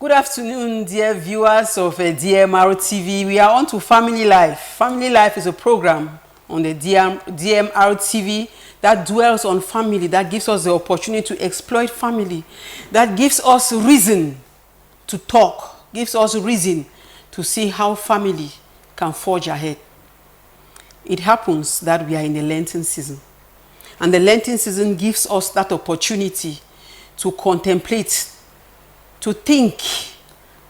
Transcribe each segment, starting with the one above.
Good afternoon, dear viewers of DMR TV. We are on to Family Life. Family Life is a program on the DMR TV that dwells on family, that gives us the opportunity to exploit family, that gives us reason to talk, gives us reason to see how family can forge ahead. It happens that we are in the Lenten season, and the Lenten season gives us that opportunity to contemplate, to think,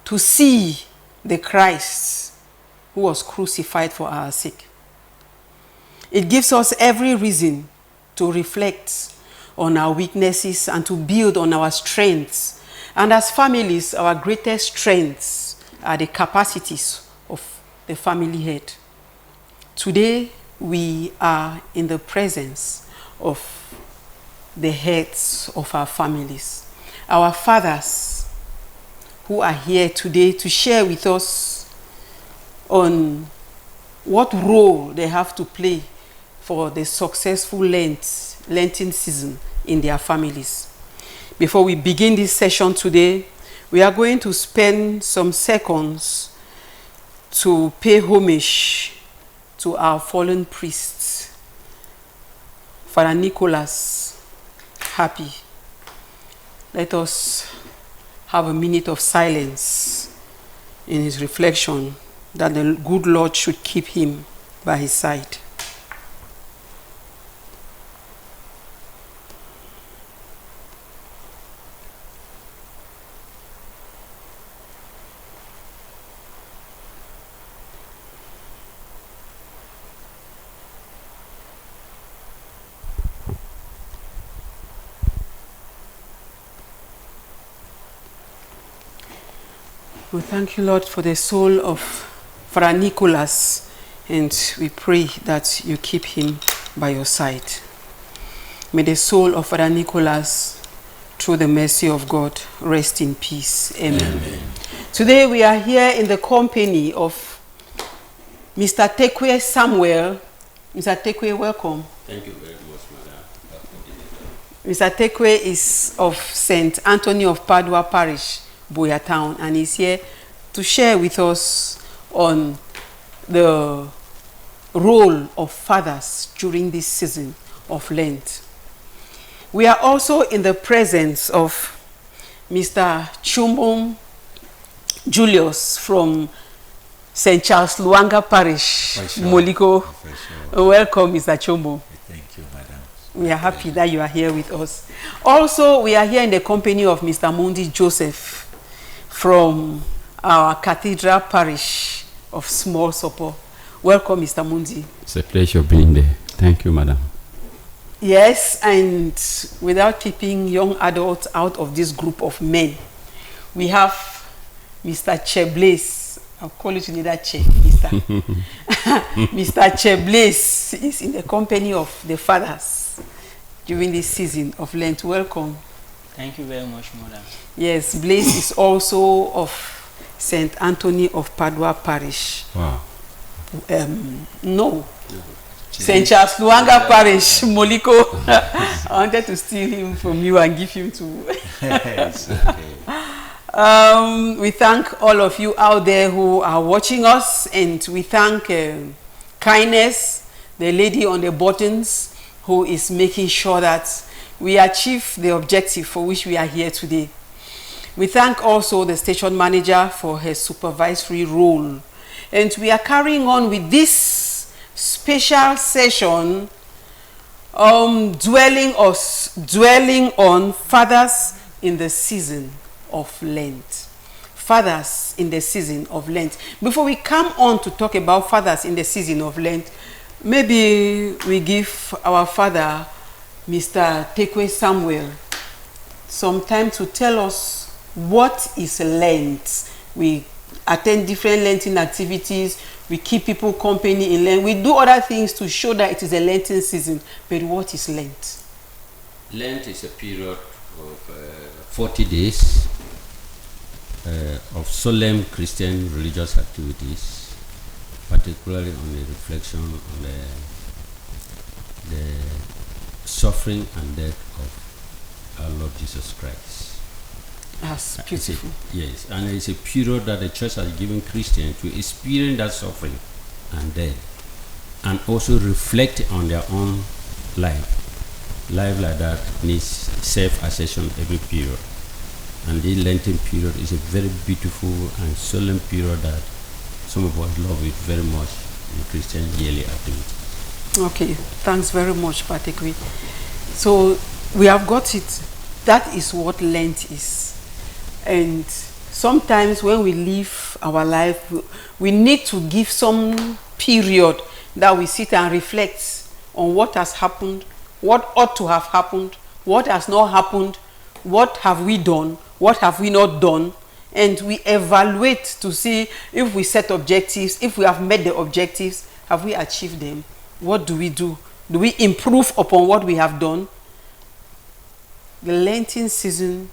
to see the Christ who was crucified for our sake. It gives us every reason to reflect on our weaknesses and to build on our strengths. And as families, our greatest strengths are the capacities of the family head. Today, we are in the presence of the heads of our families, our fathers, who are here today to share with us on what role they have to play for the successful Lenten season in their families. Before we begin this session today, we are going to spend some seconds to pay homage to our fallen priests, Father Nicholas Happy. Let us have a minute of silence in his reflection that the good Lord should keep him by his side. We thank you, Lord, for the soul of Father Nicholas, and we pray that you keep him by your side. May the soul of Father Nicholas, through the mercy of God, rest in peace. Amen. Amen. Today we are here in the company of Mr. Tekwe Samuel. Mr. Tekwe, welcome. Thank you very much, Madam. Mr. Tekwe is of St. Anthony of Padua Parish, Boya Town, and is here to share with us on the role of fathers during this season of Lent. We are also in the presence of Mr. Chumbum Julius from St. Charles Luanga Parish, Moliko. Welcome, Mr. Chumbum. Thank you, Madam. We are happy that you are here with us. Also, we are here in the company of Mr. Mundi Joseph from our Cathedral Parish of Small Support. Welcome, Mr. Mundi. It's a pleasure being there. Thank you, Madam. Yes, and without keeping young adults out of this group of men, we have Mr. Cheblaze. I'll call you to need that Che, Mr. Mr. Cheblaze is in the company of the fathers during this season of Lent. Welcome. Thank you very much, Madam. Yes, Blaze is also of St. Anthony of Padua Parish. Wow. No. St. Charles Luanga Parish, Moliko. I wanted to steal him from you and give him to... It's okay. We thank all of you out there who are watching us, and we thank Kindness, the lady on the buttons, who is making sure that we achieve the objective for which we are here today. We thank also the station manager for her supervisory role. And we are carrying on with this special session dwelling on fathers in the season of Lent. Fathers in the season of Lent. Before we come on to talk about fathers in the season of Lent, maybe we give our father, Mr. Tekwe Samuel, some time to tell us what is Lent. We attend different Lenten activities. We keep people company in Lent. We do other things to show that it is a Lenten season. But what is Lent? Lent is a period of 40 days of solemn Christian religious activities, particularly on the reflection on the suffering and death of our Lord Jesus Christ. That's It's a- beautiful. yes, and it's a period that the church has given Christians to experience that suffering and death, and also reflect on their own life. Life like that needs self-assessment every period. And this Lenten period is a very beautiful and solemn period that some of us love it very much in Christian yearly activity. Okay, thanks very much, Patekwe. So we have got it. That is what Lent is. And sometimes when we live our life, we need to give some period that we sit and reflect on what has happened, what ought to have happened, what has not happened, what have we done, what have we not done, and we evaluate to see if we set objectives, if we have met the objectives, have we achieved them, what do we do? Do we improve upon what we have done? The Lenten season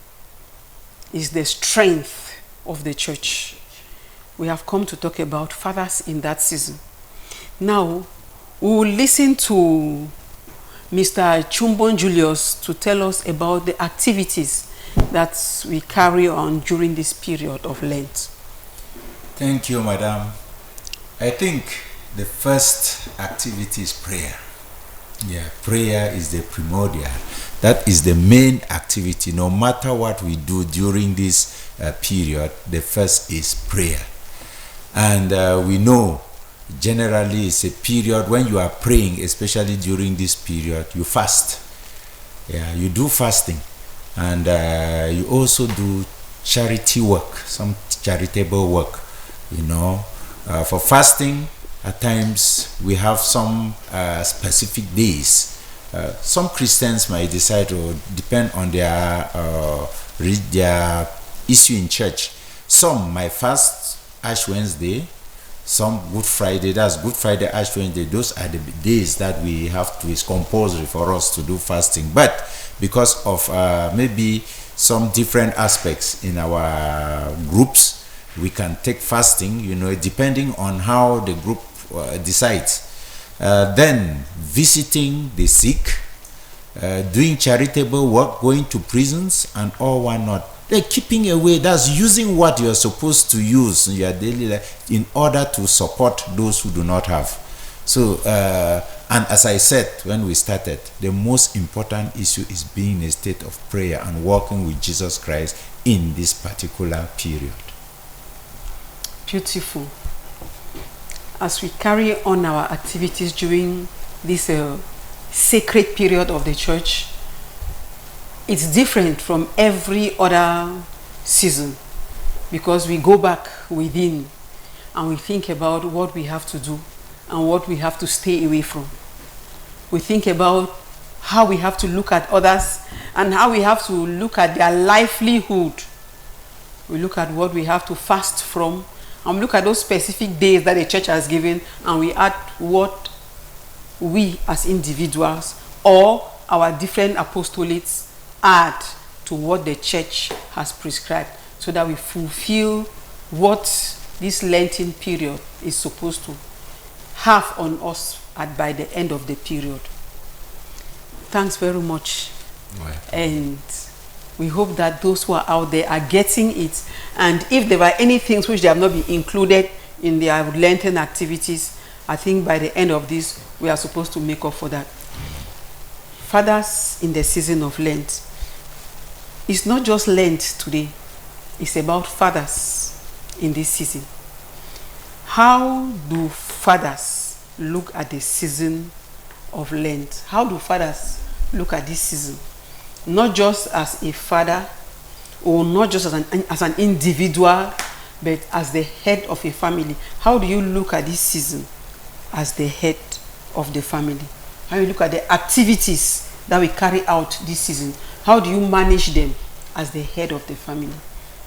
is the strength of the church. We have come to talk about fathers in that season. Now, we will listen to Mr. Chumbon Julius to tell us about the activities that we carry on during this period of Lent. Thank you, Madam. I think the first activity is prayer. Yeah, prayer is the primordial. That is the main activity. No matter what we do during this period, the first is prayer. And we know generally it's a period when you are praying, especially during this period, you fast. Yeah, you do fasting. And you also do charity work, some charitable work, you know. For fasting, at times we have some specific days. Some Christians might decide to depend on their issue in church. Some might fast Ash Wednesday, some Good Friday. That's Good Friday, Ash Wednesday. Those are the days that we have to, it's compulsory for us to do fasting. But because of maybe some different aspects in our groups, we can take fasting, you know, depending on how the group decides. Then visiting the sick, doing charitable work, going to prisons and all whatnot. They're keeping away, that's using what you're supposed to use in your daily life in order to support those who do not have. So, and as I said when we started, the most important issue is being in a state of prayer and walking with Jesus Christ in this particular period. Beautiful. As we carry on our activities during this sacred period of the church, it's different from every other season because we go back within and we think about what we have to do and what we have to stay away from. We think about how we have to look at others and how we have to look at their livelihood. We look at what we have to fast from and look at those specific days that the church has given, and we add what we as individuals or our different apostolates add to what the church has prescribed, so that we fulfill what this Lenten period is supposed to have on us by the end of the period. Thanks very much. Right. And we hope that those who are out there are getting it. And if there were any things which they have not been included in their Lenten activities, I think by the end of this, we are supposed to make up for that. Fathers in the season of Lent. It's not just Lent today. It's about fathers in this season. How do fathers look at the season of Lent? How do fathers look at this season? Not just as a father, or not just as an individual, but as the head of a family. How do you look at this season as the head of the family? How do you look at the activities that we carry out this season? How do you manage them as the head of the family?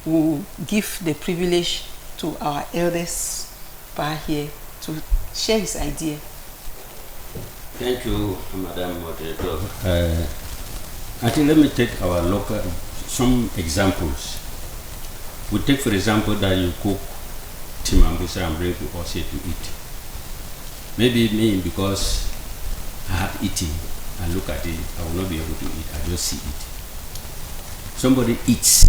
We will give the privilege to our eldest pa here to share his idea. Thank you, Madam Moderator. I think let me take our local, some examples. We take for example that you cook timambusa and bring to us here to eat. Maybe me, because I have eaten and look at it, I will not be able to eat, I just see it. Somebody eats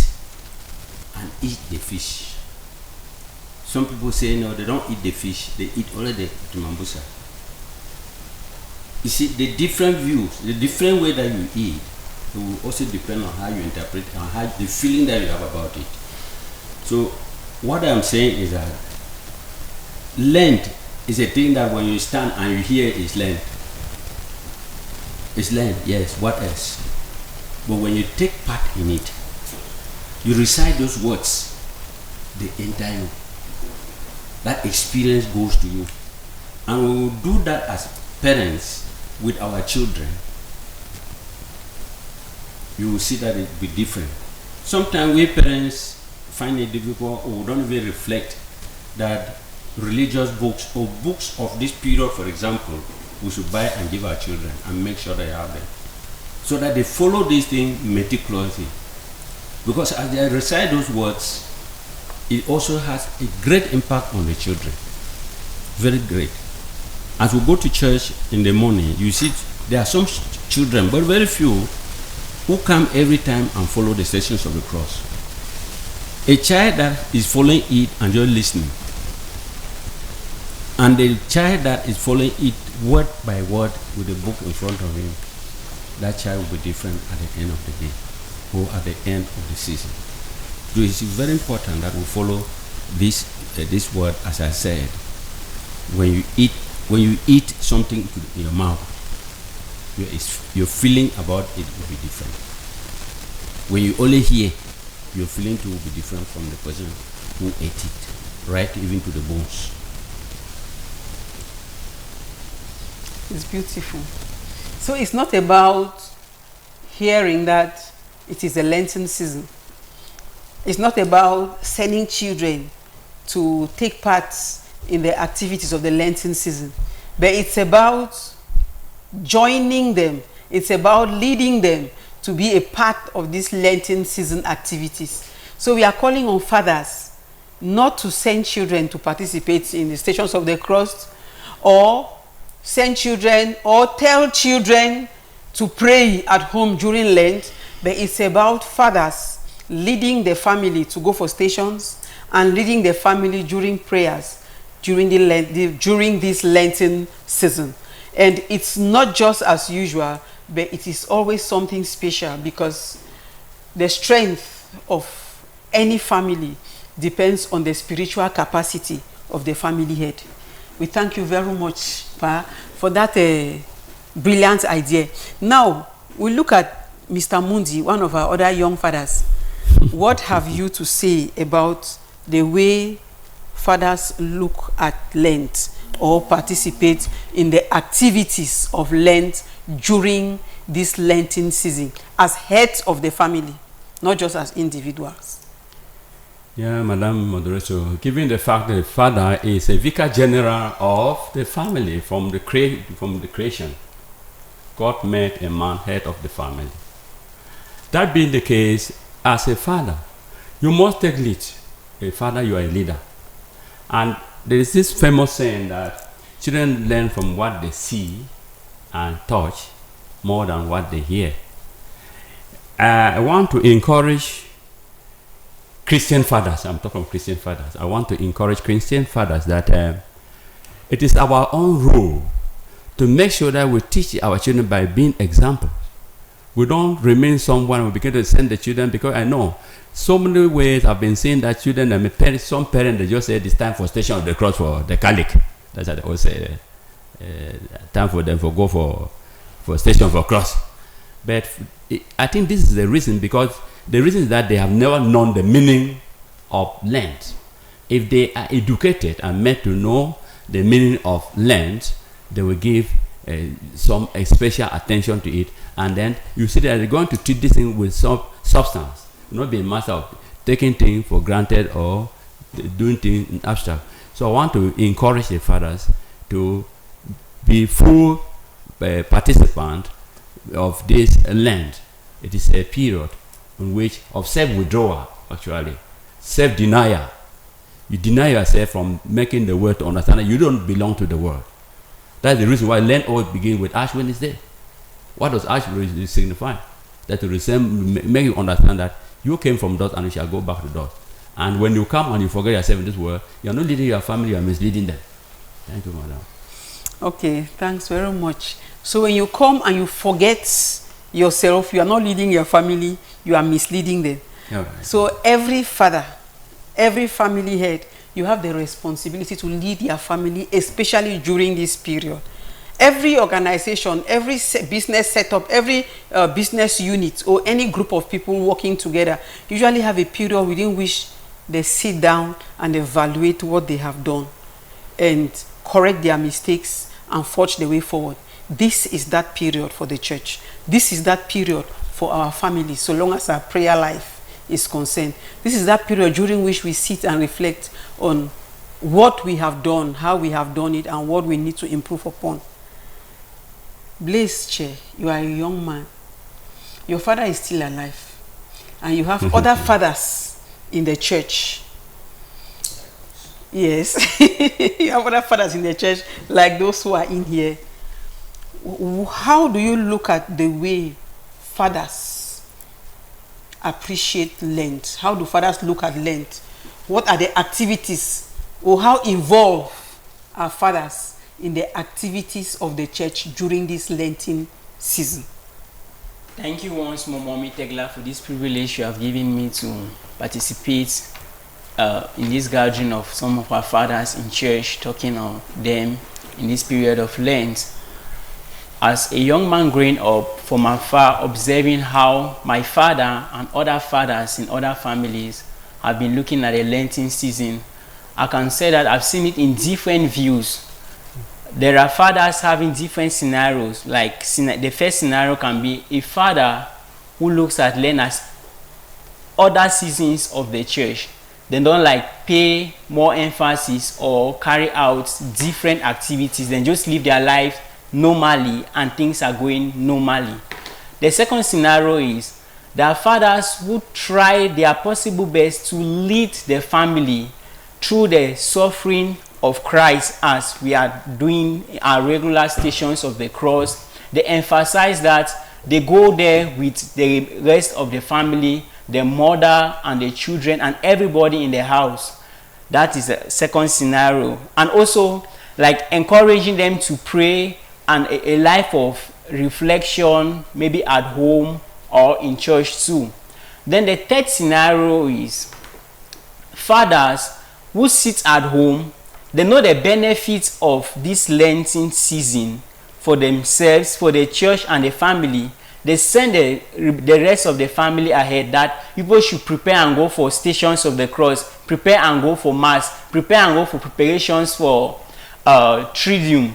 eat the fish. Some people say no, they don't eat the fish, they eat only the mambusa. You see, the different views, the different way that you eat, it will also depend on how you interpret and how the feeling that you have about it. So what I'm saying is that LENT is a thing that when you stand and you hear it's LENT. It's LENT, yes, what else? But when you take part in it, you recite those words, they enter you. That experience goes to you. And we will do that as parents with our children. You will see that it will be different. Sometimes we parents find it difficult, or don't even reflect that religious books or books of this period, for example, we should buy and give our children and make sure they have them, so that they follow this thing meticulously. Because as they recite those words, it also has a great impact on the children. Very great. As we go to church in the morning, you see there are some children, but very few, who come every time and follow the Stations of the Cross. A child that is following it and just listening, and the child that is following it word by word with the book in front of him, that child will be different at the end of the day or at the end of the season. So it's very important that we follow this word, as I said. When you eat something in your mouth, your feeling about it will be different. When you only hear, your feeling too will be different from the person who ate it, right, even to the bones. It's beautiful. So it's not about hearing that it is a Lenten season. It's not about sending children to take part in the activities of the Lenten season, but it's about joining them. It's about leading them to be a part of these Lenten season activities. So we are calling on fathers not to send children to participate in the Stations of the Cross, or send children or tell children to pray at home during Lent, but it's about fathers leading the family to go for stations and leading the family during prayers during this Lenten season. And it's not just as usual, but it is always something special, because the strength of any family depends on the spiritual capacity of the family head. We thank you very much, Pa, for that brilliant idea. Now, we look at Mr. Mundi, one of our other young fathers. What have you to say about the way fathers look at Lent or participate in the activities of Lent during this Lenten season as heads of the family, not just as individuals? Yeah, Madam Moderator, given the fact that the father is a vicar general of the family from the creation, God made a man head of the family. That being the case, as a father, you must take lead. A father, you are a leader. And there is this famous saying that children learn from what they see and touch more than what they hear. I want to encourage Christian fathers. I'm talking about Christian fathers. I want to encourage Christian fathers that it is our own role to make sure that we teach our children by being examples. We don't remain someone we begin to send the children, because I know so many ways I've been seeing that children, some parents, they just say it's time for Station of the Cross for the Catholic. That's what they always say. Time for them to go for Station for Cross. But I think this is the reason, because the reason is that they have never known the meaning of Lent. If they are educated and made to know the meaning of Lent, they will give some special attention to it, and then you see that they're going to treat this thing with some substance, not be a matter of taking things for granted or doing things in abstract. So I want to encourage the fathers to be full participant of this Lent. It is a period in which of self-withdrawal, actually, self-denial. You deny yourself from making the world to understand that you don't belong to the world. That's the reason why Lent always begins with Ash Wednesday. What does Ash Wednesday signify? That to make you understand that you came from dust and you shall go back to dust. And when you come and you forget yourself in this world, you are not leading your family, you are misleading them. Thank you, madam. Okay, thanks very much. So when you come and you forget yourself, you are not leading your family, you are misleading them. All right. So every father, every family head, you have the responsibility to lead your family, especially during this period. Every organization, every business setup, every business unit or any group of people working together usually have a period within which they sit down and evaluate what they have done and correct their mistakes and forge the way forward. This is that period for the church. This is that period for our family, so long as our prayer life is concerned. This is that period during which we sit and reflect on what we have done, how we have done it, and what we need to improve upon. Blaze Che, you are a young man. Your father is still alive. And you have other fathers in the church. Yes. You have other fathers in the church like those who are in here. How do you look at the way fathers appreciate Lent? How do fathers look at Lent? What are the activities, or how involved are fathers in the activities of the church during this Lenten season? Thank you once more, Mommy Tegla, for this privilege you have given me to participate in this gathering of some of our fathers in church, talking of them in this period of Lent. As a young man growing up from afar, observing how my father and other fathers in other families have been looking at the Lenten season, I can say that I've seen it in different views. There are fathers having different scenarios. Like the first scenario can be a father who looks at Lent as other seasons of the church. They don't like pay more emphasis or carry out different activities. They just live their life normally and things are going normally. The second scenario is there are fathers who try their possible best to lead the family through the suffering of Christ as we are doing our regular stations of the cross. They emphasize that they go there with the rest of the family, the mother and the children and everybody in the house. That is the second scenario. And also like encouraging them to pray and a life of reflection, maybe at home or in church too. Then the third scenario is fathers who sit at home. They know the benefits of this Lenten season for themselves, for the church and the family. They send the rest of the family ahead that people should prepare and go for stations of the cross, prepare and go for mass, prepare and go for preparations for Triduum.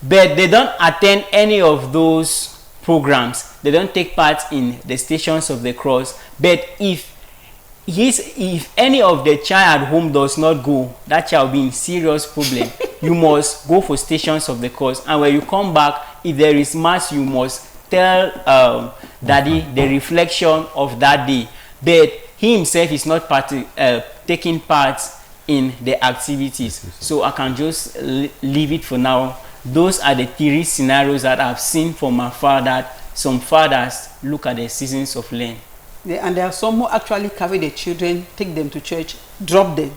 But they don't attend any of those programs. They don't take part in the stations of the cross. But if any of the child at home does not go, that child will be in serious problem. You must go for stations of the cross, and when you come back, if there is mass, you must tell daddy the reflection of that day. But he himself is not taking part in the activities. So I can just leave it for now. Those are the three scenarios that I've seen from my father, that some fathers look at the seasons of Lent. And there are some who actually carry the children, take them to church, drop them,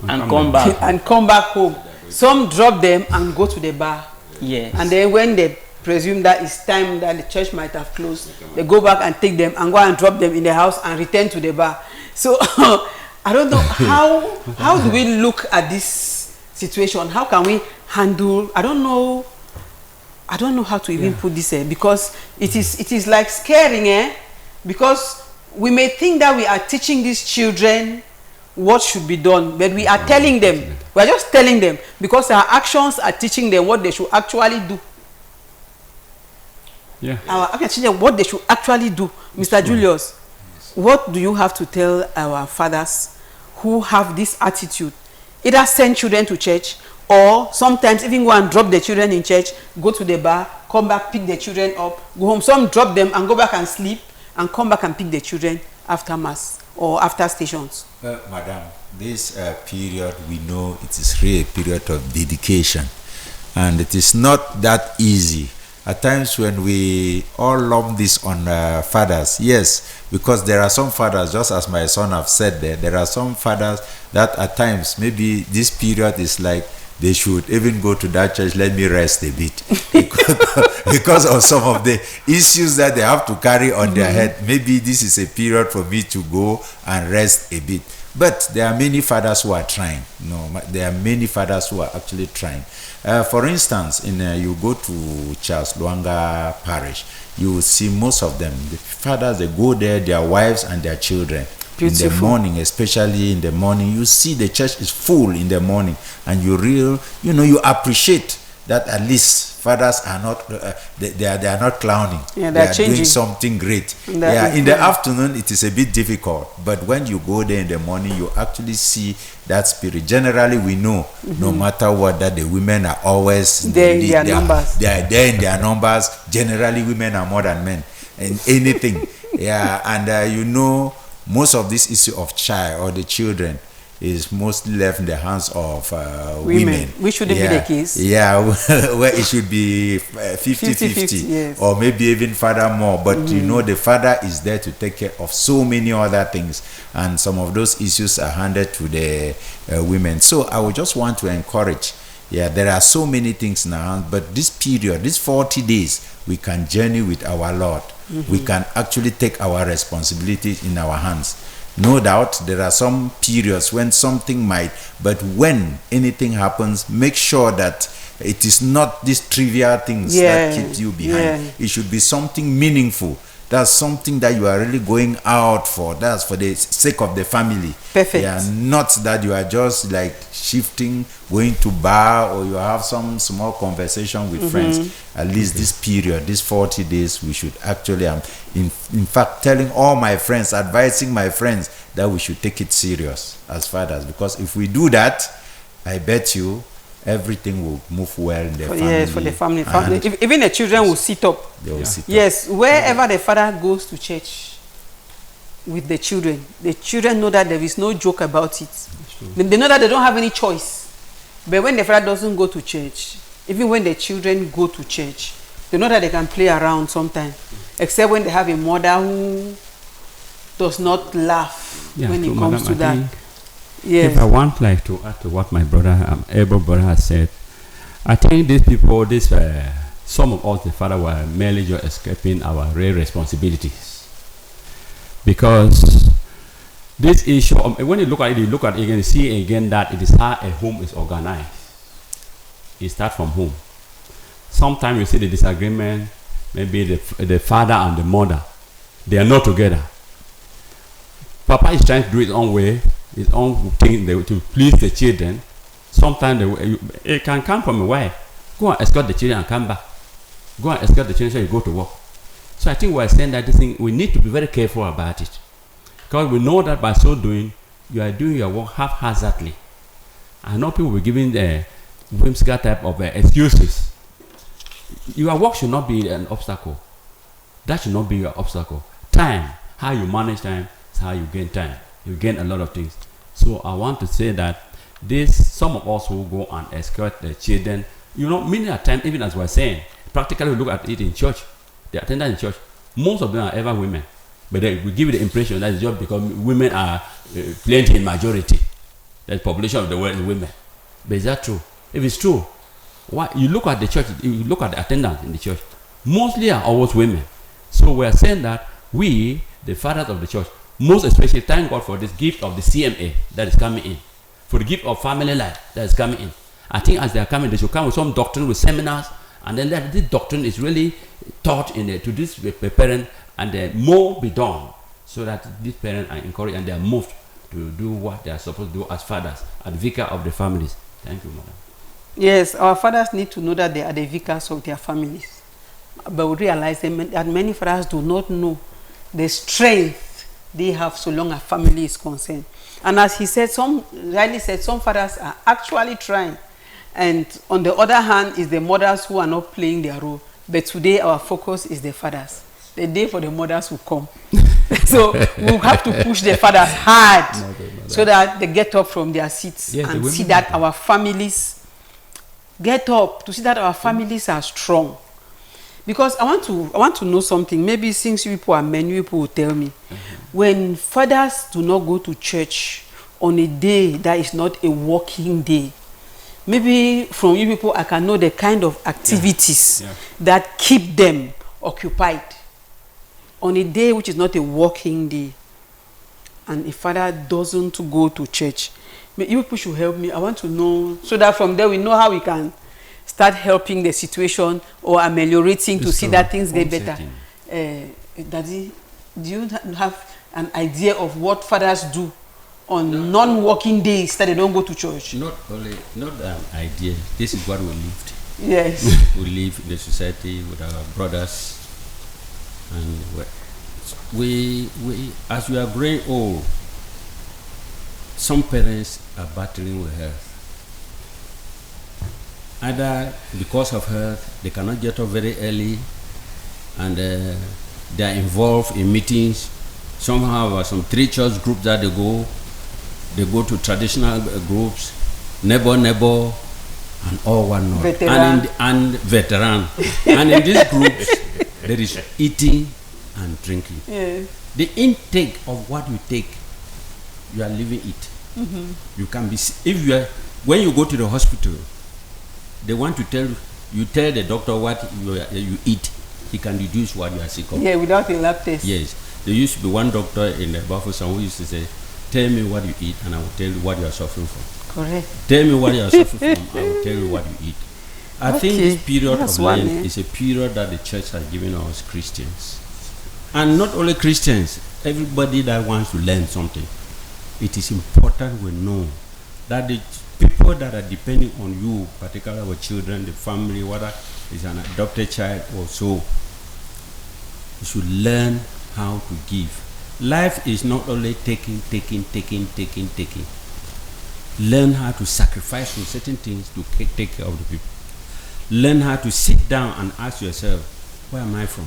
and come back. And come back home. Some drop them and go to the bar. Yes. And then when they presume that it's time that the church might have closed, they go back and take them and go and drop them in the house and return to the bar. So I don't know how do we look at this situation? How can we handle? I don't know how to even put this because it is like scaring, because we may think that we are teaching these children what should be done, but we are telling them, we are just telling them, because our actions are teaching them what they should actually do. Our actions teaching them what they should actually do. Mr. Julius, what do you have to tell our fathers who have this attitude? Either send children to church, or sometimes even go and drop the children in church, go to the bar, come back, pick the children up, go home. Some drop them and go back and sleep, and come back and pick the children after mass or after stations. Madam, this period, we know it is really a period of dedication, and it is not that easy at times when we all lump this on fathers, yes, because there are some fathers, just as my son have said there are some fathers that at times maybe this period is like they should even go to that church, let me rest a bit, because of some of the issues that they have to carry on their head. Maybe this is a period for me to go and rest a bit. But there are many fathers who are trying. There are many fathers who are actually trying. For instance, you go to Charles Luanga Parish, you will see most of them, the fathers, they go there, their wives and their children. Beautiful. In the morning, especially in the morning, you see the church is full in the morning, and you appreciate that at least fathers are not they are not clowning. Yeah, they are changing. Doing something great. In the afternoon it is a bit difficult, but when you go there in the morning, you actually see that spirit. Generally, we know no matter what, that the women are always there in their numbers. They are there in their numbers. Generally, women are more than men in anything. And most of this issue of child or the children is mostly left in the hands of women. Which shouldn't be the case. Yeah, where it should be 50-50, yes. Or maybe even furthermore. But the father is there to take care of so many other things, and some of those issues are handed to the women. So I would just want to encourage. There are so many things in our hands, but this period, these 40 days, we can journey with our Lord. We can actually take our responsibilities in our hands. No doubt there are some periods when something might, but when anything happens, make sure that it is not these trivial things that keep you behind. It should be something meaningful. That's something that you are really going out for. That's for the sake of the family. Perfect. Not that you are just like shifting, going to bar, or you have some small conversation with friends. At least this period, these 40 days, we should actually, in fact, telling all my friends, advising my friends that we should take it serious as fathers. Because if we do that, I bet you, everything will move well in the family. Yes, for the family. Even the children will sit up. They will sit up. Yes, wherever the father goes to church with the children know that there is no joke about it. They know that they don't have any choice. But when the father doesn't go to church, even when the children go to church, they know that they can play around sometimes. Except when they have a mother who does not laugh when it comes to that. Yes. If I want to add to what my brother, able brother has said, I think these people, some of us, the father, were merely just escaping our real responsibilities. Because this issue, when you look at it again, you see again that it is how a home is organized. It starts from home. Sometimes you see the disagreement, maybe the father and the mother, they are not together. Papa is trying to do his own way, his own thing to please the children. Sometimes it can come from a wife. Go and escort the children and come back. Go and escort the children so you go to work. So I think we're saying that this thing, we need to be very careful about it. Because we know that by so doing, you are doing your work haphazardly. I know people will be giving the whimsical type of excuses. Your work should not be an obstacle. That should not be your obstacle. Time, how you manage time, is how you gain time. You gain a lot of things. So I want to say that some of us who go and escort the children, many a time, even as we're saying, practically we look at it in church, the attendance in church, most of them are ever women. But we give you the impression that it's just because women are plenty in majority. The population of the world is women. But is that true? If it's true, why you look at the church, you look at the attendance in the church, mostly are always women. So we are saying that we, the fathers of the church, most especially thank God for this gift of the CMA that is coming in, for the gift of family life that is coming in. I think as they are coming, they should come with some doctrine, with seminars, and then this doctrine is really taught to this parent, and then more be done, so that these parents are encouraged and they are moved to do what they are supposed to do as fathers, as vicar of the families. Thank you, madam. Yes, our fathers need to know that they are the vicars of their families. But we realize that many fathers do not know the strength they have so long as family is concerned. And as he said, some fathers are actually trying. And on the other hand is the mothers who are not playing their role. But today our focus is the fathers. The day for the mothers will come. So we'll have to push the fathers hard so that they get up from their seats and see that our families get up, to see that our families are strong. Because I want to know something. Maybe since you people are men, you people will tell me. When fathers do not go to church on a day that is not a working day, maybe from you people I can know the kind of activities that keep them occupied on a day which is not a working day. And a father doesn't go to church. You people should help me. I want to know, so that from there we know how we can start helping the situation or ameliorating to see that things get better. Daddy, do you have an idea of what fathers do on non-working days that they don't go to church? Not an idea. This is what we lived. Yes. We live in the society with our brothers, and we as we are growing old, some parents are battling with health. Either because of health, they cannot get up very early, and they are involved in meetings. Somehow, some 3 church groups that they go to traditional groups, neighbor, and all one not. Veteran. And veteran. And in these groups, there is eating and drinking. Yes. The intake of what you take, you are living it. You can be, if you are, when you go to the hospital, they want to tell the doctor what you eat. He can reduce what you are sick of. Yeah, without a lab test. Yes. There used to be one doctor in the Bafousan who used to say, tell me what you eat and I will tell you what you are suffering from. Correct. Tell me what you are suffering from, I will tell you what you eat. I think this period of Lent is a period that the church has given us Christians. And not only Christians, everybody that wants to learn something. It is important we know that the people that are depending on you, particularly our children, the family, whether it's an adopted child or so, you should learn how to give. Life is not only taking. Learn how to sacrifice from certain things to take care of the people. Learn how to sit down and ask yourself, where am I from?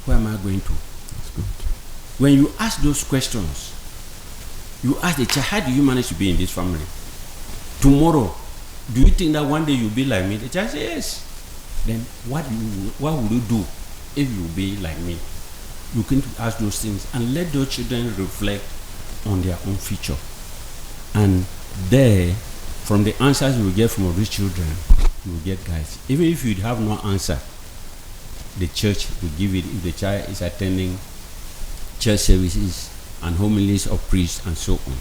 Where am I going to? That's good. When you ask those questions, you ask the child, how do you manage to be in this family? Tomorrow, do you think that one day you'll be like me? The child says yes. Then what will you do if you be like me? You can ask those things and let those children reflect on their own future. And there, from the answers you will get from these children, you will get guides. Even if you have no answer, the church will give it if the child is attending church services and homilies of priests and so on.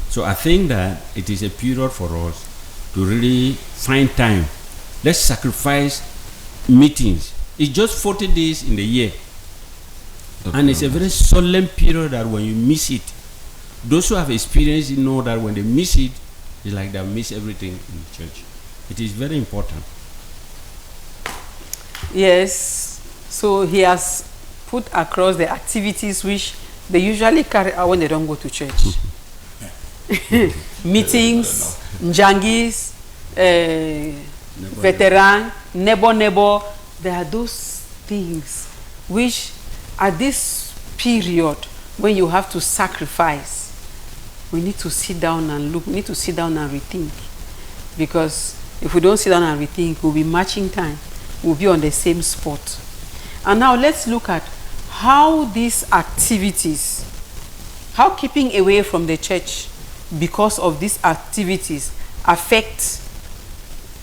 So I think that it is a period for us to really find time. Let's sacrifice meetings. It's just 40 days in the year. And it's a very solemn period that when you miss it, those who have experienced it know that when they miss it, it's like they miss everything in the church. It is very important. Yes. So he has put across the activities which they usually carry out when they don't go to church. Meetings, njangis, veteran, neighbor. There are those things which at this period when you have to sacrifice, we need to sit down and look, we need to sit down and rethink. Because if we don't sit down and rethink, we'll be matching time. We'll be on the same spot. And now let's look at how these activities, how keeping away from the church because of these activities affect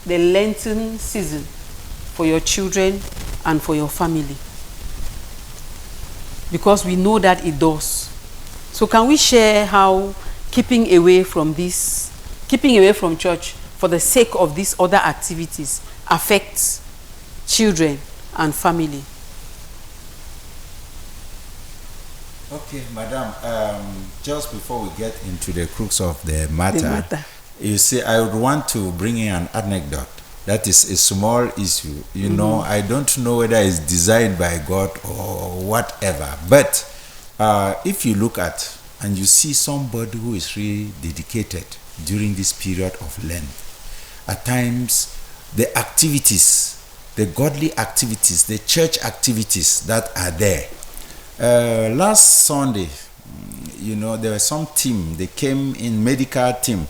the Lenten season for your children and for your family. Because we know that it does. So can we share how keeping away from church for the sake of these other activities affects children and family? Okay, Madam, just before we get into the crux of the matter, you see, I would want to bring in an anecdote. That is a small issue. You know, I don't know whether it's designed by God or whatever. But if you look at and you see somebody who is really dedicated during this period of Lent, at times the activities, the godly activities, the church activities that are there. Last Sunday, you know, there was some team, they came in, medical team.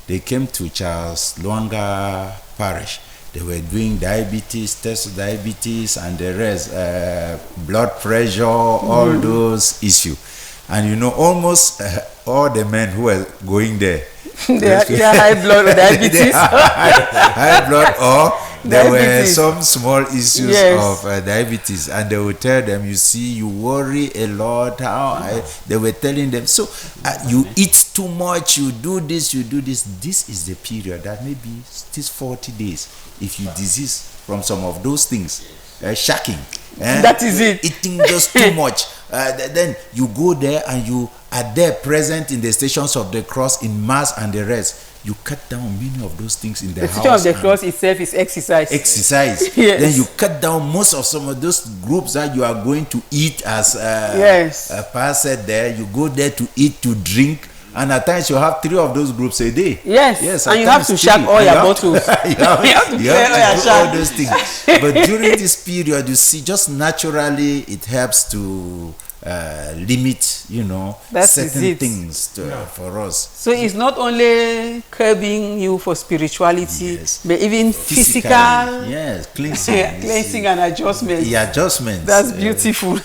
They came to Charles Luanga Parish. They were doing diabetes, test diabetes, and the rest, blood pressure, all those issues. And you know, almost all the men who were going there, they are high blood or diabetes. high blood, or there were Diabetes. some small issues Yes. of diabetes, and they would tell them, you see, you worry a lot. They were telling them, so you eat too much, you do this, you do this. This is the period that maybe these 40 days, if you disease from some of those things, shacking, That is it. eating just too much, then you go there and you are there present in the stations of the cross in mass and the rest. You cut down many of those things in the The house. teaching of the and cross itself is exercise. exercise. Yes. Then you cut down most of some of those groups that you are going to eat, as Yes. Pa said there. You go there to eat, to drink, and at times you have 3 of those groups a day. Yes, at and you have times to 3. shack all And your you have bottles. you have, You have to you clear all your have to do all shack. those things. But during this period, you see, just naturally, it helps to limit, That is certain it. things for us. So it's not only curbing you for spirituality, Yes. but even physical yes, cleansing, cleansing and adjustment. the adjustments. That's beautiful.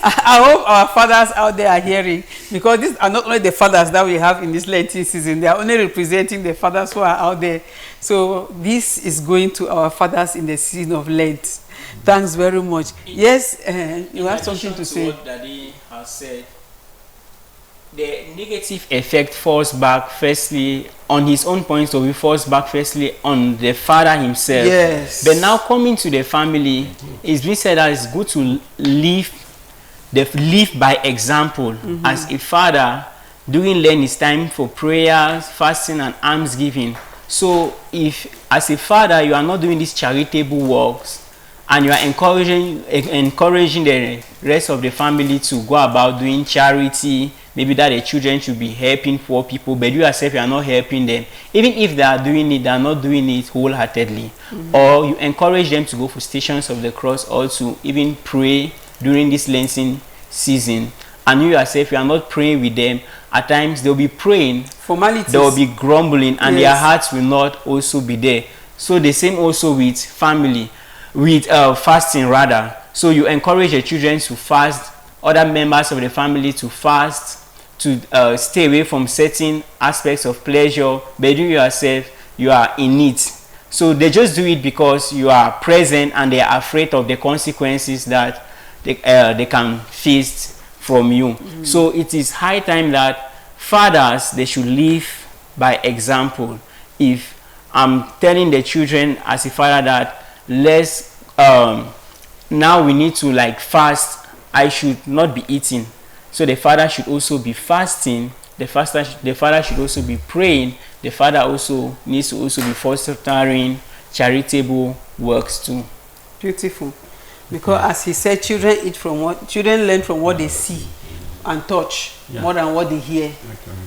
I hope our fathers out there are hearing, because these are not only the fathers that we have in this Lenten season, they are only representing the fathers who are out there. So this is going to our fathers in the season of Lent. Thanks very much. Yes, you have something to say. What Daddy has said, the negative effect falls back firstly on his own point of view, falls back firstly on the father himself. Yes. But now coming to the family, it's been said that it's good to live by example. As a father, during Lent is time for prayers, fasting, and almsgiving. So if as a father you are not doing these charitable works, and you are encouraging the rest of the family to go about doing charity, maybe that the children should be helping poor people, but you yourself, you are not helping them. Even if they are doing it, they are not doing it wholeheartedly. Or you encourage them to go for stations of the cross, or to even pray during this Lenten season. And you yourself, you are not praying with them. At times they will be praying, Formalities. they will be grumbling, and their Yes. hearts will not also be there. So the same also with family, with fasting rather. So you encourage the children to fast, other members of the family to fast, to stay away from certain aspects of pleasure, but you yourself, you are in it. So they just do it because you are present and they are afraid of the consequences that they can face from you. So it is high time that fathers, they should live by example. If I'm telling the children as a father that let's now we need to fast, I should not be eating, so the father should also be fasting, the father should also be praying, the father also needs to also be fostering charitable works too. Beautiful. Because as he said, children learn from what they see and touch more than what they hear.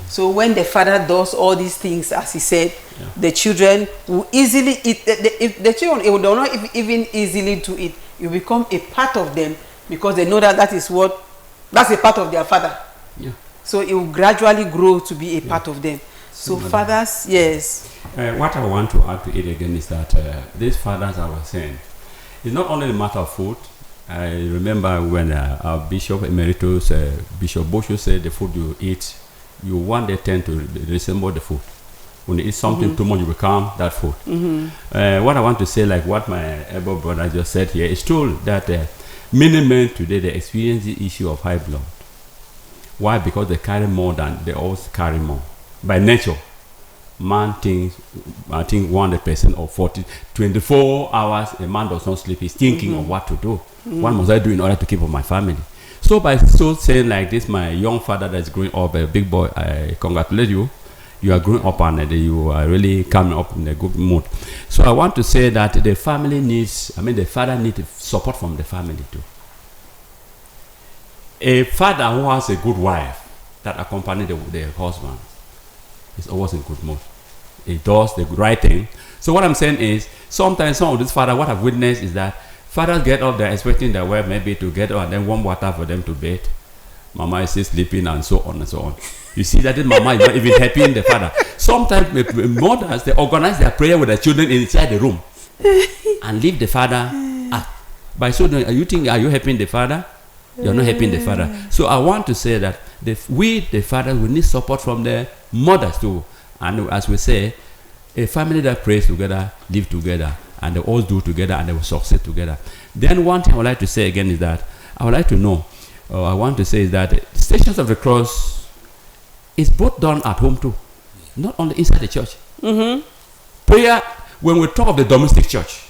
So when the father does all these things, as he said, the children will easily eat. If the children will not even easily do it, you become a part of them, because they know that that's a part of their father. Yeah. So it will gradually grow to be a part of them. So fathers, yes. What I want to add to it again is that these fathers I was saying, it's not only a matter of food. I remember when our Bishop Emeritus, Bishop Bosho, said the food you eat, you want the tend to resemble the food. When you eat something too much, you become that food. What I want to say, like what my elder brother just said here, is true that many men today, they experience the issue of high blood. Why? Because they carry more than they always carry more. By nature, man thinks, I think 100% or 24 hours a man does not sleep. He's thinking of what to do. What must I do in order to keep up my family? So by so saying like this, my young father that's growing up, a big boy, I congratulate you. You are growing up and you are really coming up in a good mood. So I want to say that the family needs, the father needs support from the family too. A father who has a good wife that accompanies the husband is always in good mood. He does the right thing. So what I'm saying is, sometimes some of these fathers, what I've witnessed is that fathers get up there expecting their wife maybe to get up and then warm water for them to bathe. Mama is still sleeping and so on and so on. You see that this mama is not even helping the father. Sometimes mothers, they organize their prayer with their children inside the room. and leave the father out. By so doing, are you helping the father? You're not helping the father. So I want to say that we, the fathers, we need support from the mothers too. And as we say, a family that prays together, live together, and they all do together, and they will succeed together. Then one thing I would like to say again is that I would like to know, I want to say is that Stations of the Cross is both done at home too, not only inside the church. Prayer, when we talk of the domestic church,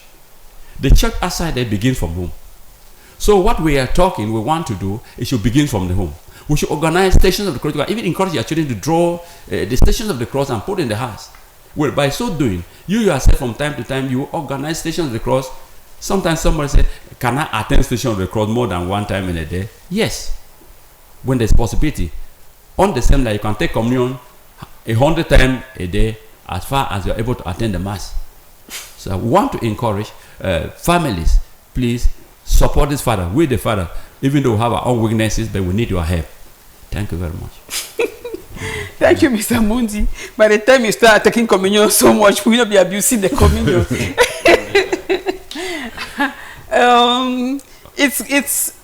the church outside there begins from home. So what we are talking, we want to do, it should begin from the home. We should organize Stations of the Cross, even encourage your children to draw the Stations of the Cross and put in the house. Well, by so doing, you yourself from time to time, you organize Stations of the Cross. Sometimes somebody says, can I attend Station of the Cross more than one time in a day? Yes, when there's possibility. On the same line, you can take communion 100 times a day as far as you're able to attend the Mass. So I want to encourage families, please support this father. We're the father, even though we have our own weaknesses, but we need your help. Thank you very much. Thank you, Mr. Mundi. By the time you start taking communion so much, we will not be abusing the communion.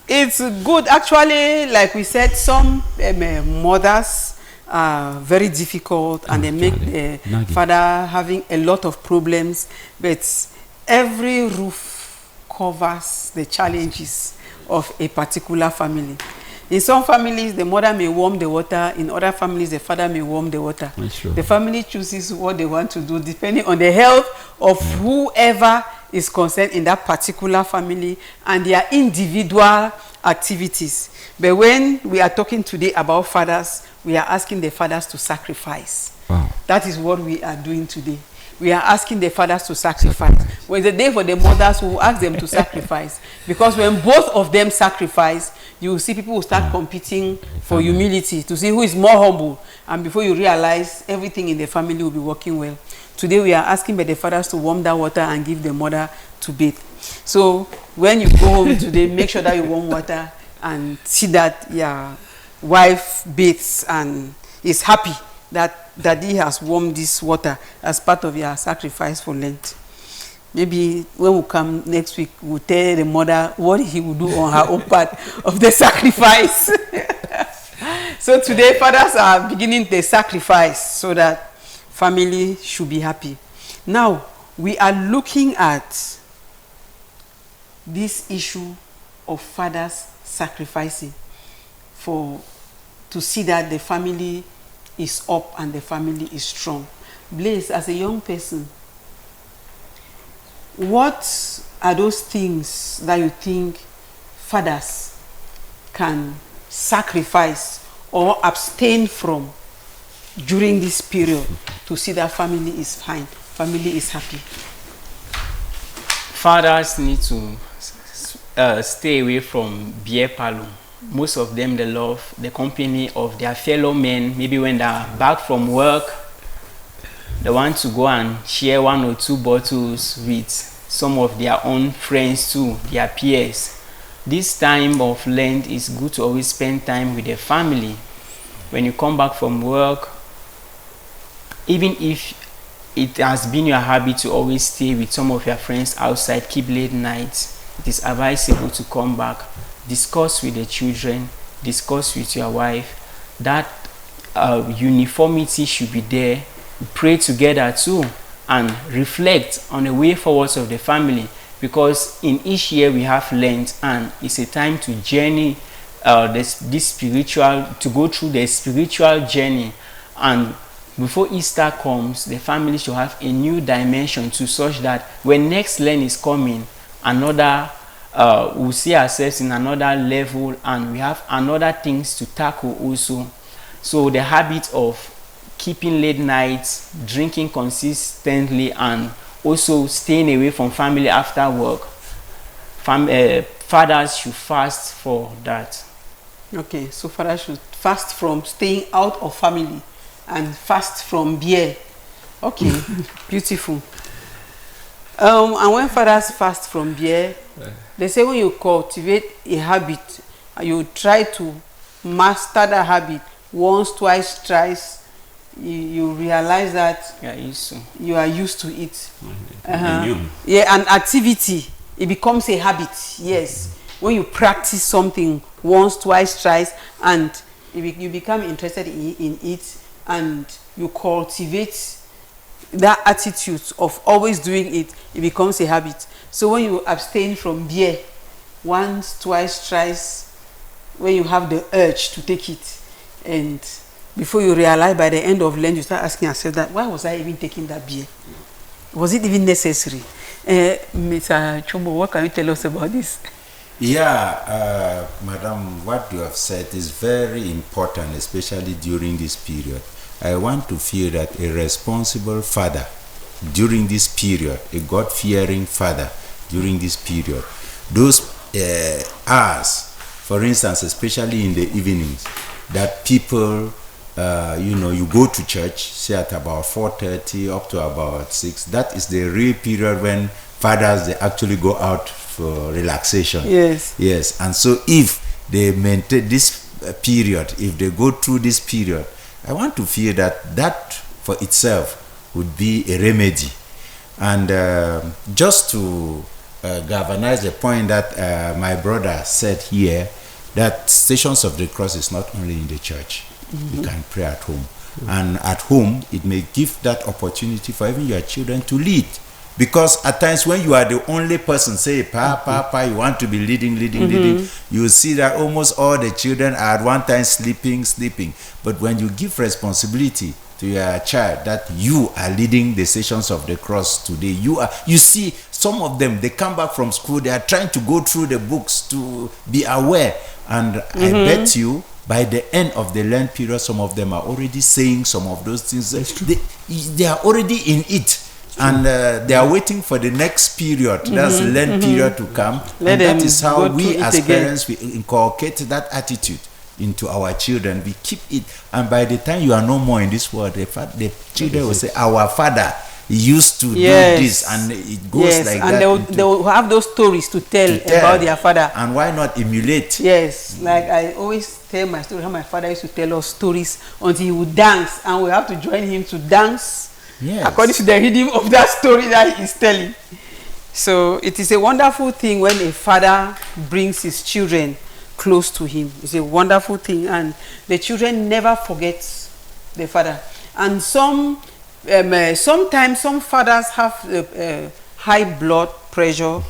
It's good. Actually, like we said, some mothers are very difficult and they make the father having a lot of problems, but every roof covers the challenges of a particular family. In some families, the mother may warm the water. In other families, the father may warm the water. The family chooses what they want to do depending on the health of whoever is concerned in that particular family and their individual activities. But when we are talking today about fathers, we are asking the fathers to sacrifice. Wow. That is what we are doing today. We are asking the fathers to sacrifice. When the day for the mothers, we will ask them to sacrifice. Because when both of them sacrifice, you will see people will start competing for humility to see who is more humble. And before you realize, everything in the family will be working well. Today we are asking by the fathers to warm that water and give the mother to bathe. So when you go home today, make sure that you warm water and see that your wife bathes and is happy that Daddy has warmed this water as part of your sacrifice for Lent. Maybe when we come next week, we'll tell the mother what he will do on her own part of the sacrifice. So today, fathers are beginning the sacrifice so that family should be happy. Now, we are looking at this issue of fathers sacrificing to see that the family is up and the family is strong. Blaise, as a young person, what are those things that you think fathers can sacrifice or abstain from during this period to see that family is fine, family is happy? Fathers need to stay away from beer parlor. Most of them, they love the company of their fellow men. Maybe when they're back from work, they want to go and share 1 or 2 bottles with some of their own friends too, their peers. This time of Lent is good to always spend time with the family. When you come back from work, even if it has been your habit to always stay with some of your friends outside, keep late nights, it is advisable to come back, discuss with the children, discuss with your wife. That uniformity should be there. Pray together too and reflect on the way forwards of the family, because in each year we have Lent and it's a time to journey to go through the spiritual journey. And before Easter comes, the family should have a new dimension to such that when next Lent is coming, we'll see ourselves in another level and we have another things to tackle also. So the habit of keeping late nights, drinking consistently, and also staying away from family after work, fathers should fast for that. Okay, so fathers should fast from staying out of family and fast from beer. Okay, beautiful. And when fathers fast from beer, they say when you cultivate a habit, you try to master that habit once, twice, thrice, you realize that Yeah, used to. you are used to it. Immune. Yeah, and activity, it becomes a habit. Yes, when you practice something once, twice, thrice, and you become interested in it, and you cultivate that attitude of always doing it, it becomes a habit. So when you abstain from beer once, twice, thrice, when you have the urge to take it, and before you realize, by the end of Lent, you start asking yourself that, why was I even taking that beer? Was it even necessary? Mr. Chombo, what can you tell us about this? Yeah, Madam, what you have said is very important, especially during this period. I want to feel that a responsible father during this period, a God-fearing father during this period, those hours, for instance, especially in the evenings, that people, you go to church, say at about 4:30 up to about 6. That is the real period when fathers, they actually go out for relaxation. Yes. Yes. And so if they maintain this period, if they go through this period, I want to feel that for itself would be a remedy. And just to galvanize the point that my brother said here, that Stations of the Cross is not only in the church. You can pray at home. And at home, it may give that opportunity for even your children to lead. Because at times when you are the only person, say, Pa, you want to be leading, you see that almost all the children are at one time sleeping. But when you give responsibility to your child that you are leading the Stations of the Cross today, you see some of them, they come back from school, they are trying to go through the books to be aware. And I bet you, by the end of the Lent period, some of them are already saying some of those things. They are already in it. And they are waiting for the next period, that's the Lent period to come. And that is how we as parents, we inculcate that attitude into our children. We keep it. And by the time you are no more in this world, the children will say, our father used to do this. And it goes like and that. And they will have those stories to tell about their father. And why not emulate? Yes, like I always tell my story, how my father used to tell us stories until he would dance. And we have to join him to dance. Yes. According to the rhythm of that story that he is telling. So it is a wonderful thing when a father brings his children close to him. It's a wonderful thing, and the children never forget the father. And sometimes some fathers have high blood pressure,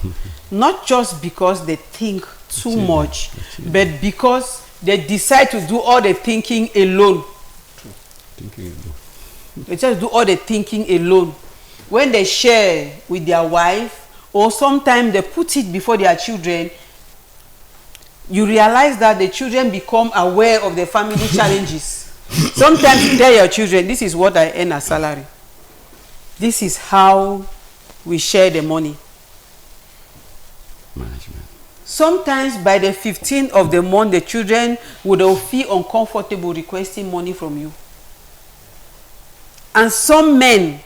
not just because they think too much, but because they decide to do all the thinking alone. They just do all the thinking alone. When they share with their wife, or sometimes they put it before their children, you realize that the children become aware of the family challenges. Sometimes you tell your children, this is what I earn as salary. This is how we share the money. Management. Sometimes by the 15th of the month, the children would feel uncomfortable requesting money from you. And some men,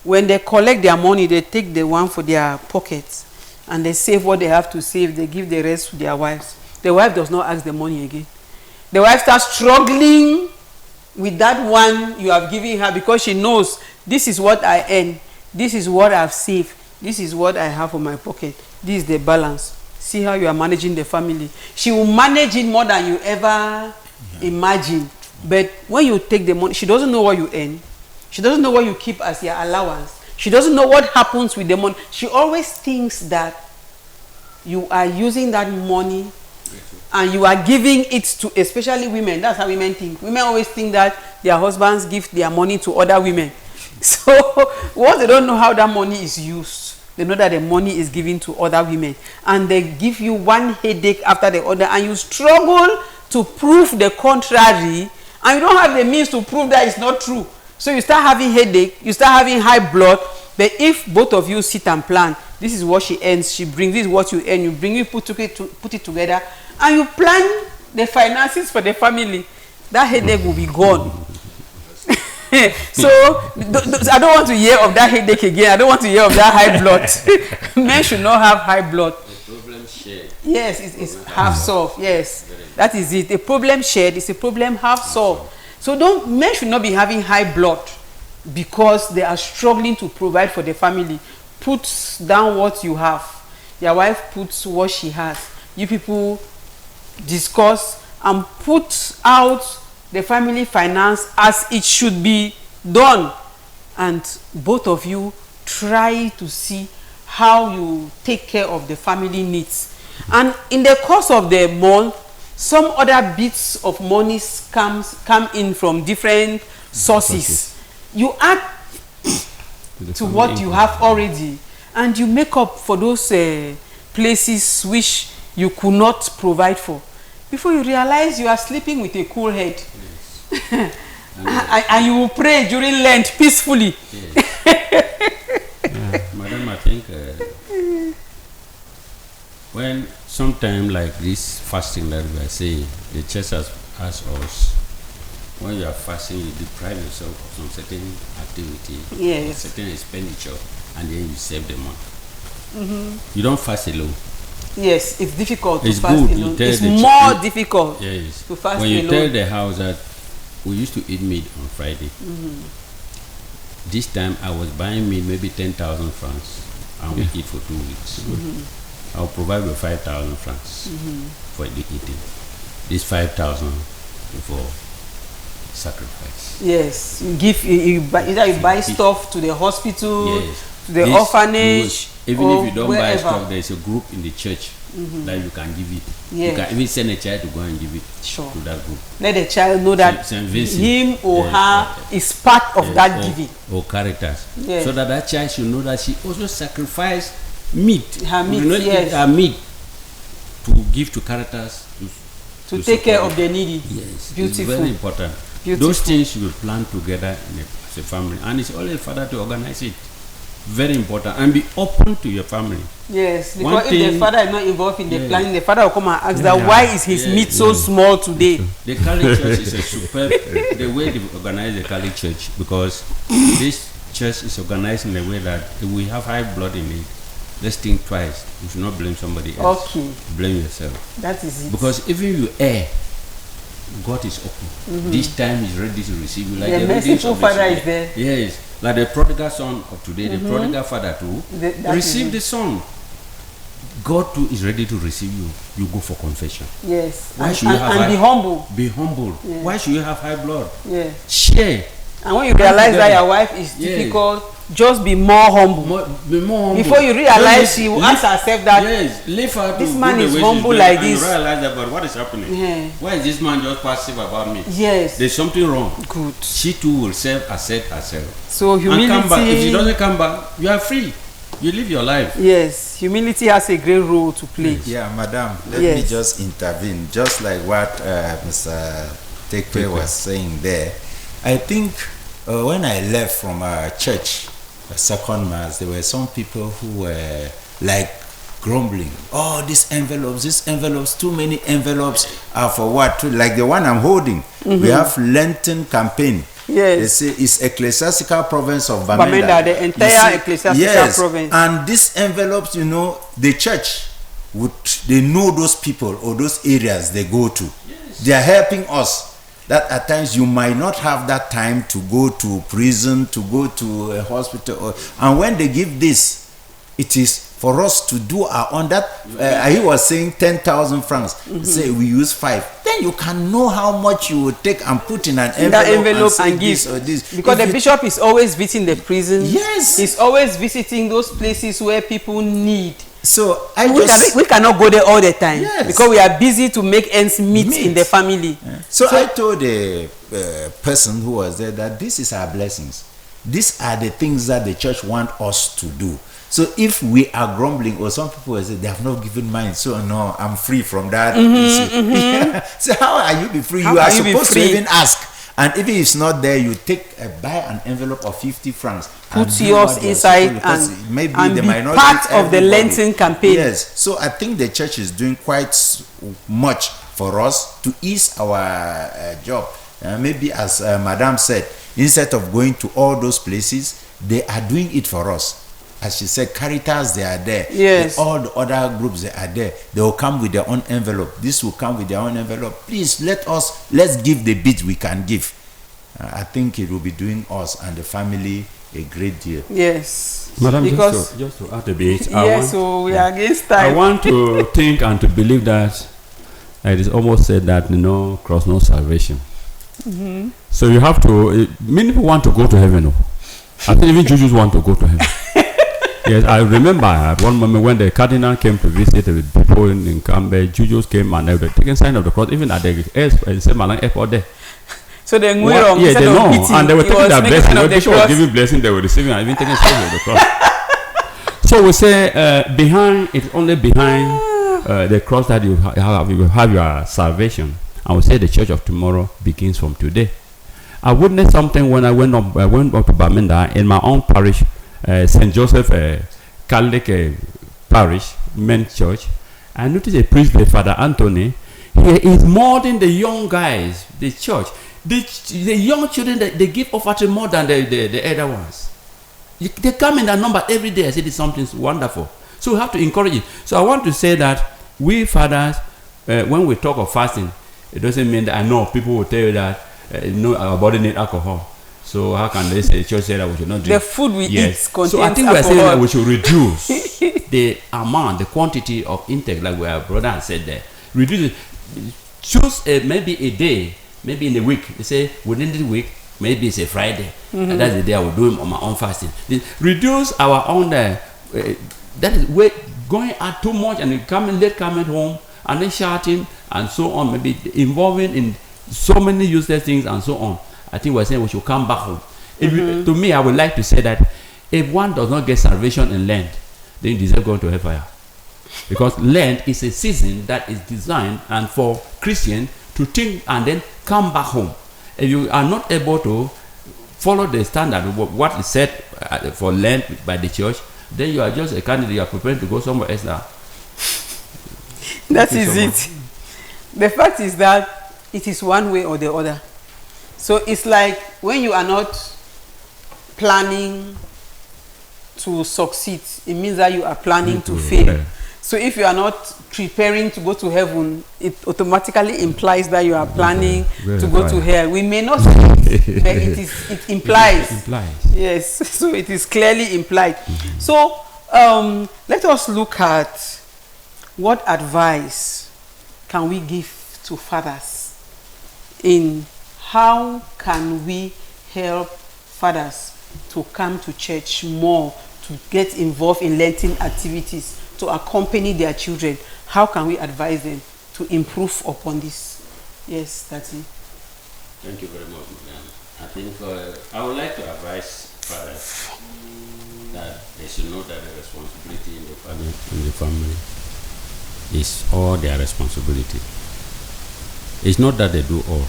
when they collect their money, they take the one for their pockets and they save what they have to save. They give the rest to their wives. The wife does not ask the money again. The wife starts struggling with that one you have given her because she knows this is what I earn. This is what I've saved. This is what I have for my pocket. This is the balance. See how you are managing the family. She will manage it more than you ever imagine. But when you take the money, she doesn't know what you earn. She doesn't know what you keep as your allowance. She doesn't know what happens with the money. She always thinks that you are using that money and you are giving it to, especially women. That's how women think. Women always think that their husbands give their money to other women. So once they don't know how that money is used, they know that the money is given to other women. And they give you one headache after the other, and you struggle to prove the contrary, and you don't have the means to prove that it's not true. So you start having headache, you start having high blood. But if both of you sit and plan, this is what she earns, she brings, this is what you earn, you bring it, put it together, and you plan the finances for the family, that headache will be gone. So I don't want to hear of that headache again. I don't want to hear of that high blood. Men should not have high blood. The problem shared. Yes, it's half solved. Yes, that is it. A problem shared is a problem half solved. So men should not be having high blood because they are struggling to provide for the family. Put down what you have. Your wife puts what she has. You people discuss and put out the family finance as it should be done. And both of you try to see how you take care of the family needs. And in the course of the month, some other bits of money come in from different sources. You add to what you have already, and you make up for those places which you could not provide for. Before you realize, you are sleeping with a cool head. Yes. and you will pray during Lent peacefully. Yes. Madam, I think when sometime like this fasting that we are saying, the church has asked us, when you are fasting, you deprive yourself of some certain activity, yes, certain expenditure, and then you save the money. You don't fast alone. Yes, it's difficult to it's fast good. alone. It's more difficult yes, to fast when you alone. tell the house that we used to eat meat on Friday. This time I was buying meat maybe 10,000 francs, and we eat for 2 weeks. I'll provide with 5,000 francs for the eating. This 5,000 for sacrifice. Yes, you buy stuff to the hospital, yes, to the orphanage. Even if you don't wherever. buy stuff, there is a group in the church that you can give it. Yes. You can even send a child to go and give it to that group. Let the child know that him or her is part of that giving. Or characters. Yes. So that child should know that she also sacrificed meat. Her meat, you know, yes. Her meat to give to characters. To take care of the needy. Yes. Beautiful. It's very important. Beautiful. Those things you will plan together as a family. And it's only a father to organize it. Very important. And be open to your family. Yes, because if the father is not involved in the planning, the father will come and ask that why is his meat so small today? The Catholic Church is a superb, the way they organize the Catholic Church, because this church is organized in a way that if we have high blood in it, let's think twice. You should not blame somebody else. Okay. Blame yourself. That is it. Because even you err, God is open. This time He's ready to receive you. Like the merciful Father is there. Yes. Like the prodigal son of today, the prodigal father too, receive the son. God too is ready to receive you. You go for confession. Yes. Why should you have be humble. Be humble. Yes. Why should you have high blood? Yes. Share. And when you realize that your wife is difficult, just be more humble. Be more humble. Before you realize, she will ask herself that this man is humble like this. You realize that, but what is happening? Yeah. Why is this man just passive about me? Yes. There's something wrong. Good. She too will accept herself. So humility. And come back. If she doesn't come back, you are free. You live your life. Yes. Humility has a great role to play. Yeah, madam. Let me just intervene. Just like what Mr. Tekwe was saying there. I think when I left from our church, the second mass, there were some people who were like grumbling. Oh, these envelopes, too many envelopes are for what? Like the one I'm holding. We have Lenten campaign. Yes. They say it's ecclesiastical province of Bamenda. The entire ecclesiastical province. And these envelopes, you know, the church they know those people or those areas they go to. Yes. They are helping us. That at times you might not have that time to go to prison, to go to a hospital, and when they give this, it is for us to do our own. That he was saying 10,000 francs. Say we use 5. Then you can know how much you would take and put in an envelope and give this or this. Because the bishop is always visiting the prison. Yes, he's always visiting those places where people need. So we cannot go there all the time because we are busy to make ends meet in the family. Yeah. So I told the person who was there that this is our blessings. These are the things that the church want us to do. So if we are grumbling, or some people will say they have not given mine, so no, I'm free from that issue. So how are you be free? You are supposed to even ask. And if it's not there, you buy an envelope of 50 francs. Put yours inside and maybe they might not part of the Lenten campaign. Yes. So I think the church is doing quite much for us to ease our job. Maybe as Madam said, instead of going to all those places, they are doing it for us. As she said, Caritas, they are there. Yes. All the other groups, they are there. They will come with their own envelope. This will come with their own envelope. Please, let's give the bit we can give. I think it will be doing us and the family a great deal. Yes. Madam, Because just to add a bit, yes, so we are against time. I want to think and to believe that it is almost said that no cross, no salvation. So you have to, many people want to go to heaven. Oh. I think even Jews want to go to heaven. Yes, I remember at one moment when the cardinal came to visit the people in Cambe, Jews came and they were taking sign of the cross, even at the St. Malang airport there. So they went What? wrong. Yeah, Instead they of know, beating, and they were he taking was their making blessing. sign The of the bishop was cross. giving blessing, they were receiving and even taking sign of the cross. So we say behind, it's only behind the cross that you have your salvation. And we say the church of tomorrow begins from today. I witnessed something when I went up to Baminda in my own parish, St. Joseph Catholic Parish, men's church. I noticed a priest, Father Anthony. He is molding the young guys, the church. The young children, they give offering more than the elder ones. They come in that number every day. I said it's something wonderful. So we have to encourage it. So I want to say that we fathers, when we talk of fasting, it doesn't mean that I know people will tell you that our body need alcohol. So how can they say the church said that we should not drink? The food we eat contains So I think alcohol. we are saying that we should reduce the amount, the quantity of intake, like our brother has said there. Reduce it. Choose maybe a day, maybe in a week. They say within the week, maybe it's a Friday. And that's the day I will do it on my own fasting. Reduce our own, that is going out too much and coming home and then shouting and so on, maybe involving in so many useless things and so on. I think we're saying we should come back home. To me, I would like to say that if one does not get salvation in Lent, then you deserve going to hellfire. Because Lent is a season that is designed and for Christians to think and then come back home. If you are not able to follow the standard of what is said for Lent by the church, then you are just a candidate. You are preparing to go somewhere else now. That is it. The fact is that it is one way or the other. So it's like when you are not planning to succeed, it means that you are planning to fail. Yeah. So if you are not preparing to go to heaven, it automatically implies that you are planning to go to hell. We may not say it, but it implies. It implies. Yes, so it is clearly implied. So let us look at what advice can we give to fathers in how can we help fathers to come to church more, to get involved in Lenten activities, to accompany their children. How can we advise them to improve upon this? Yes, that's it. Thank you very much, madam. I think I would like to advise fathers that they should know that the responsibility in the family is all their responsibility. It's not that they do all.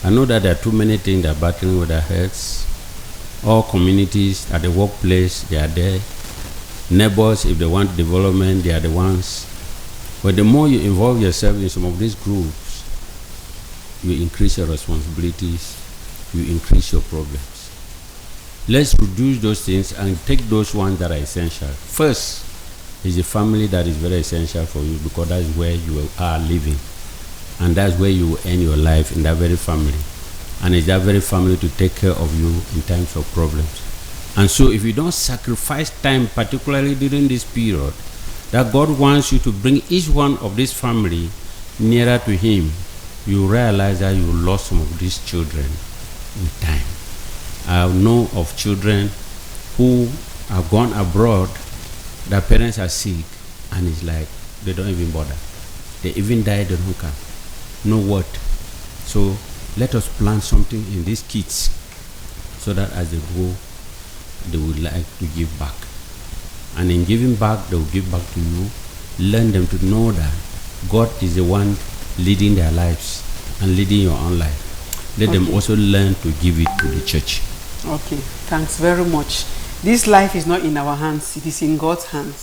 I know that there are too many things that are battling with their heads. All communities at the workplace, they are there. Neighbors, if they want development, they are the ones. But the more you involve yourself in some of these groups, you increase your responsibilities, you increase your problems. Let's reduce those things and take those ones that are essential. First is the family that is very essential for you, because that is where you are living. And that's where you will end your life, in that very family. And it's that very family to take care of you in times of problems. And so if you don't sacrifice time, particularly during this period, that God wants you to bring each one of this family nearer to Him, you realize that you lost some of these children with time. I know of children who have gone abroad, their parents are sick, and it's like they don't even bother. They even die, they don't come. No what. So let us plan something in these kids so that as they grow, they would like to give back. And in giving back, they will give back to you. Learn them to know that God is the one leading their lives and leading your own life. Let them also learn to give it to the church. Okay, thanks very much. This life is not in our hands, it is in God's hands.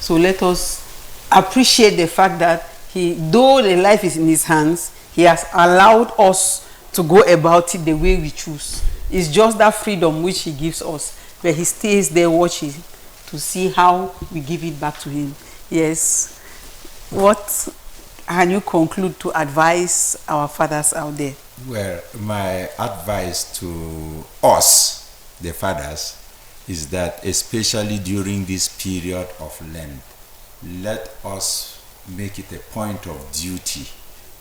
So let us appreciate the fact that though the life is in His hands, He has allowed us to go about it the way we choose. It's just that freedom which He gives us, but He stays there watching to see how we give it back to Him. Yes. What can you conclude to advise our fathers out there? Well, my advice to us, the fathers, is that especially during this period of Lent, let us make it a point of duty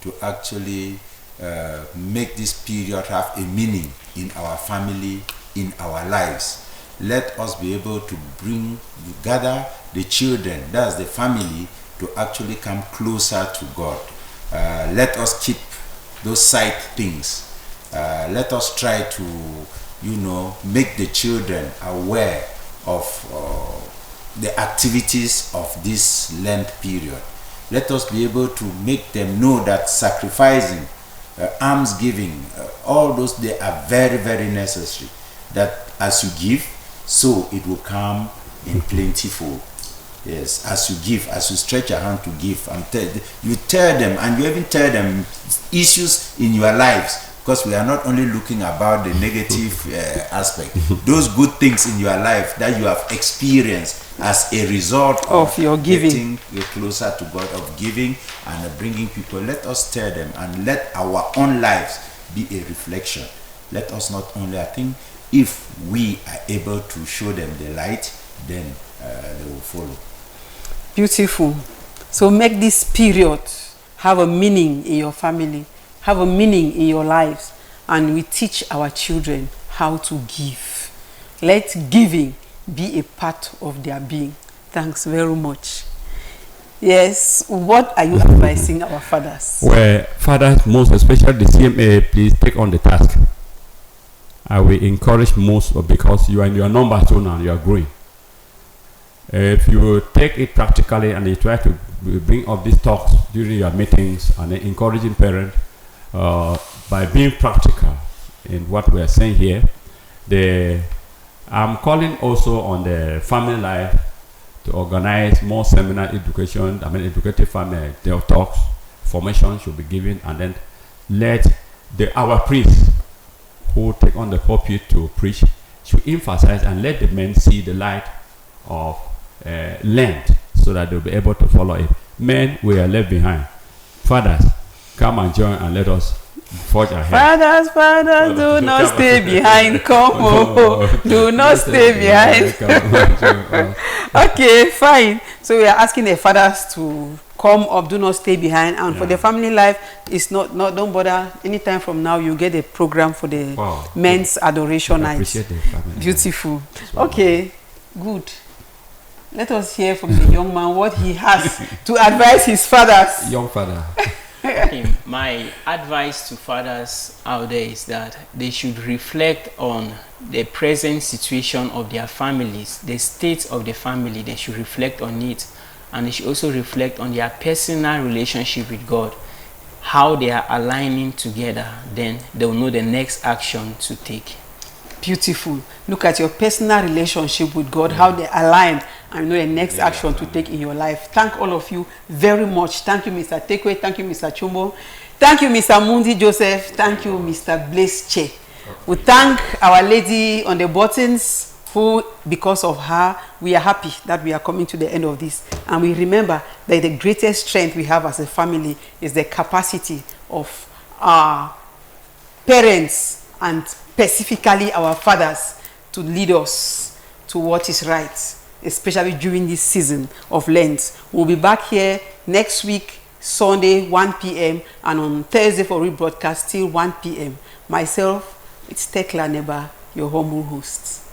to actually make this period have a meaning in our family, in our lives. Let us be able to gather the children, that's the family, to actually come closer to God. Let us keep those side things. Let us try to, make the children aware of the activities of this Lent period. Let us be able to make them know that sacrificing, alms giving, all those, they are very, very necessary. That as you give, so it will come in plentiful. Yes, as you give, as you stretch your hand to give, you tell them, and you even tell them issues in your lives, because we are not only looking about the negative aspect, those good things in your life that you have experienced as a result of your giving, getting you closer to God, of giving and bringing people. Let us tell them, and let our own lives be a reflection. Let us not only, I think, if we are able to show them the light, then they will follow. Beautiful. So make this period have a meaning in your family, have a meaning in your lives, and we teach our children how to give. Let giving be a part of their being. Thanks very much. Yes, what are you advising our fathers? Well, fathers, most especially the CMA, please take on the task. I will encourage most, because you are in your number so now, you are growing. If you take it practically and you try to bring up these talks during your meetings and encouraging parents by being practical in what we are saying here, I'm calling also on the family life to organize more seminar education, educative family talks, formation should be given, and then let our priests who take on the pulpit to preach should emphasize and let the men see the light of Lent, so that they'll be able to follow it. Men, we are left behind. Fathers, come and join and let us forge ahead. Fathers, do not stay behind. Come on, do not stay behind. Okay, fine. So we are asking the fathers to come up, do not stay behind, and for the family life, it's not don't bother. Anytime from now, you get a program for the men's adoration night. Beautiful. Okay, good. Let us hear from the young man what he has to advise his fathers. Young father. Okay, my advice to fathers out there is that they should reflect on the present situation of their families, the state of the family. They should reflect on it, and they should also reflect on their personal relationship with God, how they are aligning together. Then they will know the next action to take. Beautiful. Look at your personal relationship with God, how they align, and know the next action to take in your life. Thank all of you very much. Thank you, Mr. Tekwe. Thank you, Mr. Chumbo. Thank you, Mr. Mundi Joseph. Thank you, Mr. Blaise Che. We thank our lady on the buttons, who, because of her, we are happy that we are coming to the end of this. And we remember that the greatest strength we have as a family is the capacity of our parents, and specifically our fathers, to lead us to what is right, especially during this season of Lent. We'll be back here next week, Sunday, 1 p.m. and on Thursday for rebroadcast till 1 p.m. Myself, it's Tekla Neba, your humble host.